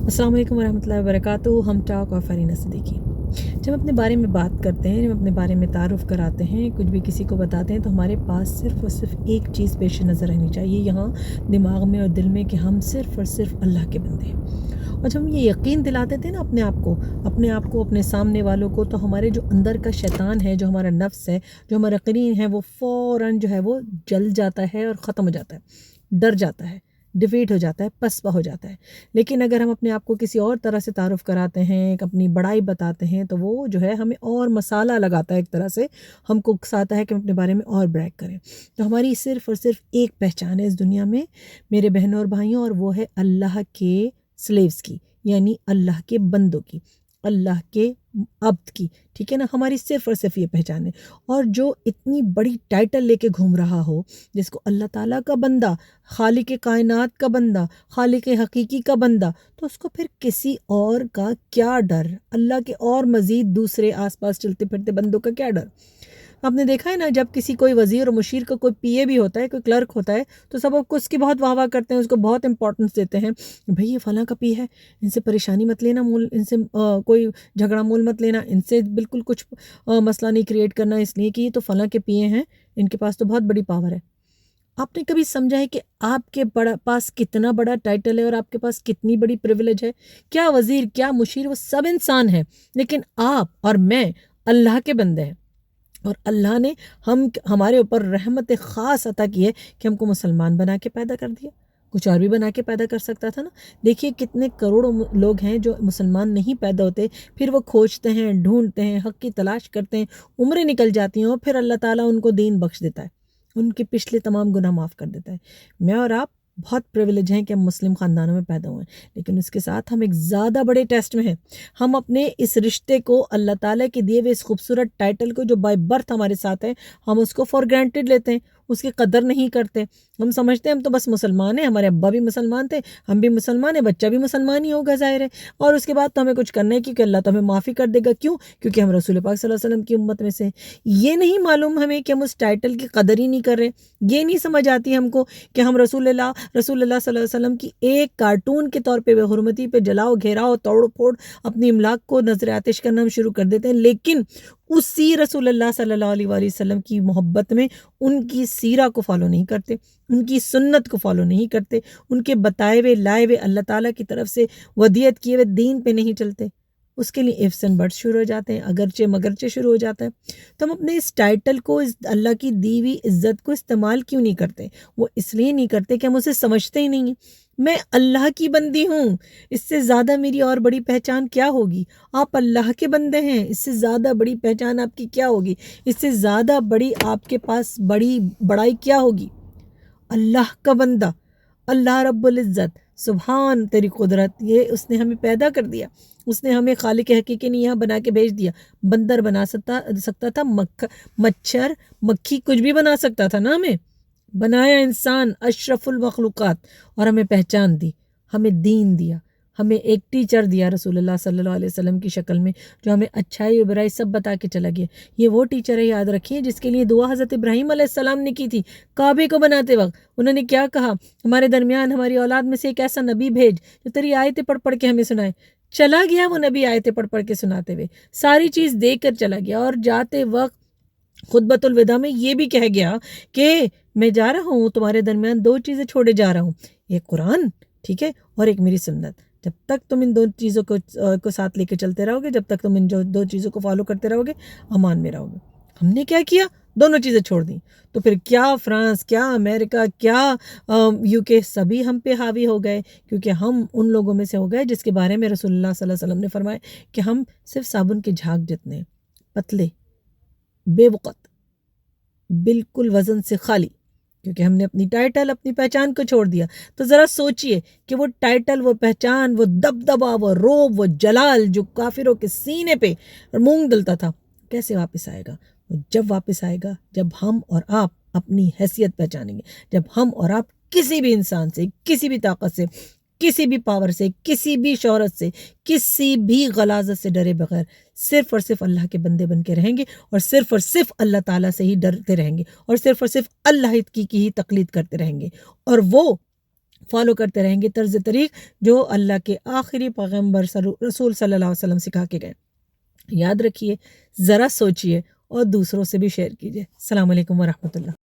السلام علیکم ورحمۃ اللہ وبرکاتہ۔ ہم ٹاک اور فرینہ صدیقی جب اپنے بارے میں بات کرتے ہیں، جب اپنے بارے میں تعارف کراتے ہیں، کچھ بھی کسی کو بتاتے ہیں، تو ہمارے پاس صرف اور صرف ایک چیز پیش نظر رہنی چاہیے یہاں دماغ میں اور دل میں، کہ ہم صرف اور صرف اللہ کے بندے ہیں۔ اور جب ہم یہ یقین دلاتے تھے نا اپنے آپ کو اپنے سامنے والوں کو، تو ہمارے جو اندر کا شیطان ہے، جو ہمارا نفس ہے، جو ہمارا قرین ہے، وہ فوراً جو ہے وہ جل جاتا ہے اور ختم ہو جاتا ہے، ڈر جاتا ہے، ڈیفیٹ ہو جاتا ہے، پسپا ہو جاتا ہے۔ لیکن اگر ہم اپنے آپ کو کسی اور طرح سے تعارف کراتے ہیں، ایک اپنی بڑائی بتاتے ہیں، تو وہ جو ہے ہمیں اور مسالہ لگاتا ہے، ایک طرح سے ہم کو اکساتا ہے کہ ہم اپنے بارے میں اور بریک کریں۔ تو ہماری صرف اور صرف ایک پہچان ہے اس دنیا میں میرے بہنوں اور بھائیوں، اور وہ ہے اللہ کے سلیوز کی، یعنی اللہ کے بندوں کی، اللہ کے عبد کی، ٹھیک ہے نا۔ ہماری صرف اور صرف یہ پہچان ہے۔ اور جو اتنی بڑی ٹائٹل لے کے گھوم رہا ہو، جس کو اللہ تعالیٰ کا بندہ، خالق کائنات کا بندہ، خالق حقیقی کا بندہ، تو اس کو پھر کسی اور کا کیا ڈر؟ اللہ کے اور مزید دوسرے آس پاس چلتے پھرتے بندوں کا کیا ڈر؟ آپ نے دیکھا ہے نا، جب کسی کوئی وزیر اور مشیر کا کوئی پی اے بھی ہوتا ہے، کوئی کلرک ہوتا ہے، تو سب اس کی بہت واہ واہ کرتے ہیں، اس کو بہت امپورٹنس دیتے ہیں۔ بھئی یہ فلاں کا پی ہے، ان سے پریشانی مت لینا، ان سے کوئی جھگڑا مول مت لینا، ان سے بالکل کچھ مسئلہ نہیں کریٹ کرنا، اس لیے کہ یہ تو فلاں کے پی اے ہیں، ان کے پاس تو بہت بڑی پاور ہے۔ آپ نے کبھی سمجھا ہے کہ آپ کے پاس کتنا بڑا ٹائٹل ہے اور آپ کے پاس کتنی بڑی پریویلیج ہے؟ کیا وزیر، کیا مشیر، وہ سب انسان ہیں، لیکن آپ اور میں اللہ کے بندے ہیں۔ اور اللہ نے ہمارے اوپر رحمت خاص عطا کی ہے کہ ہم کو مسلمان بنا کے پیدا کر دیا۔ کچھ اور بھی بنا کے پیدا کر سکتا تھا نا۔ دیکھیے کتنے کروڑوں لوگ ہیں جو مسلمان نہیں پیدا ہوتے، پھر وہ کھوجتے ہیں، ڈھونڈتے ہیں، حق کی تلاش کرتے ہیں، عمریں نکل جاتی ہیں، اور پھر اللہ تعالیٰ ان کو دین بخش دیتا ہے، ان کے پچھلے تمام گناہ معاف کر دیتا ہے۔ میں اور آپ بہت پریویلیج ہیں کہ ہم مسلم خاندانوں میں پیدا ہوئے ہیں، لیکن اس کے ساتھ ہم ایک زیادہ بڑے ٹیسٹ میں ہیں۔ ہم اپنے اس رشتے کو، اللہ تعالیٰ کے دیے ہوئے اس خوبصورت ٹائٹل کو جو بائی برتھ ہمارے ساتھ ہے، ہم اس کو فار گرانٹیڈ لیتے ہیں، اس کی قدر نہیں کرتے۔ ہم سمجھتے ہیں ہم تو بس مسلمان ہیں، ہمارے ابا بھی مسلمان تھے، ہم بھی مسلمان ہیں، بچہ بھی مسلمان ہی ہوگا ظاہر ہے، اور اس کے بعد تو ہمیں کچھ کرنا ہے کیونکہ اللہ تو ہمیں معافی کر دے گا۔ کیوں؟ کیونکہ ہم رسول پاک صلی اللہ علیہ وسلم کی امت میں سے ہیں۔ یہ نہیں معلوم ہمیں کہ ہم اس ٹائٹل کی قدر ہی نہیں کر رہے، یہ نہیں سمجھ آتی ہم کو کہ ہم رسول اللہ صلی اللہ علیہ وسلم کی ایک کارٹون کے طور پہ بے حرمتی پہ جلاؤ، گھیراؤ، توڑ پھوڑ، اپنی املاک کو نظر آتش کرنا ہم شروع کر دیتے ہیں، لیکن اسی رسول اللہ صلی اللہ علیہ وآلہ وسلم کی محبت میں ان کی سیرہ کو فالو نہیں کرتے، ان کی سنت کو فالو نہیں کرتے، ان کے بتائے ہوئے لائے ہوئے اللہ تعالیٰ کی طرف سے ودیت کیے ہوئے دین پہ نہیں چلتے، اس کے لیے ifs and buts شروع ہو جاتے ہیں، اگرچہ مگرچہ شروع ہو جاتا ہے۔ تو ہم اپنے اس ٹائٹل کو، اس اللہ کی دی ہوئی عزت کو استعمال کیوں نہیں کرتے؟ وہ اس لیے نہیں کرتے کہ ہم اسے سمجھتے ہی نہیں ہیں۔ میں اللہ کی بندی ہوں، اس سے زیادہ میری اور بڑی پہچان کیا ہوگی؟ آپ اللہ کے بندے ہیں، اس سے زیادہ بڑی پہچان آپ کی کیا ہوگی؟ اس سے زیادہ بڑی آپ کے پاس بڑائی کیا ہوگی؟ اللہ کا بندہ، اللہ رب العزت، سبحان تیری قدرت، یہ اس نے ہمیں پیدا کر دیا، اس نے ہمیں خالق حقیقی نے یہاں بنا کے بھیج دیا۔ بندر بنا سکتا تھا، مچھر، مکھی، کچھ بھی بنا سکتا تھا نا، ہمیں بنایا انسان اشرف المخلوقات، اور ہمیں پہچان دی، ہمیں دین دیا، ہمیں ایک ٹیچر دیا رسول اللہ صلی اللہ علیہ وسلم کی شکل میں، جو ہمیں اچھائی و برائی سب بتا کے چلا گیا۔ یہ وہ ٹیچر ہے، یاد رکھیے، جس کے لیے دعا حضرت ابراہیم علیہ السلام نے کی تھی کعبے کو بناتے وقت۔ انہوں نے کیا کہا؟ ہمارے درمیان، ہماری اولاد میں سے ایک ایسا نبی بھیج جو تیری آیتیں پڑھ پڑھ کے ہمیں سنائے۔ چلا گیا وہ نبی آیتیں پڑھ پڑھ کے سناتے ہوئے، ساری چیز دے کر چلا گیا، اور جاتے وقت خطبۃ الوداع میں یہ بھی کہہ گیا کہ میں جا رہا ہوں، تمہارے درمیان دو چیزیں چھوڑے جا رہا ہوں، ایک قرآن، ٹھیک ہے، اور ایک میری سنت۔ جب تک تم ان دو چیزوں کو ساتھ لے کے چلتے رہو گے، جب تک تم ان دو چیزوں کو فالو کرتے رہو گے، امان میں رہو گے۔ ہم نے کیا کیا؟ دونوں چیزیں چھوڑ دیں۔ تو پھر کیا فرانس، کیا امریکہ، کیا یو کے، سبھی ہم پہ حاوی ہو گئے، کیونکہ ہم ان لوگوں میں سے ہو گئے جس کے بارے میں رسول اللہ صلی اللہ علیہ وسلم نے فرمایا کہ ہم صرف صابن کے جھاگ جتنے، پتلے، بے وقت، بالکل وزن سے خالی، کیونکہ ہم نے اپنی ٹائٹل، اپنی پہچان کو چھوڑ دیا۔ تو ذرا سوچئے کہ وہ ٹائٹل، وہ پہچان، وہ دبدبا، وہ روب، وہ جلال جو کافروں کے سینے پہ مونگ ڈلتا تھا، کیسے واپس آئے گا؟ وہ جب واپس آئے گا جب ہم اور آپ اپنی حیثیت پہچانیں گے، جب ہم اور آپ کسی بھی انسان سے، کسی بھی طاقت سے، کسی بھی پاور سے، کسی بھی شہرت سے، کسی بھی غلاظت سے ڈرے بغیر صرف اور صرف اللہ کے بندے بن کے رہیں گے، اور صرف اور صرف اللہ تعالیٰ سے ہی ڈرتے رہیں گے، اور صرف اور صرف اللہ کی ہی تقلید کرتے رہیں گے۔ اور وہ فالو کرتے رہیں گے طرز طریق جو اللہ کے آخری پیغمبر رسول صلی اللہ علیہ وسلم سکھا کے گئے. یاد رکھیے، ذرا سوچئے اور دوسروں سے بھی شیئر کیجیے. السلام علیکم ورحمۃ اللہ.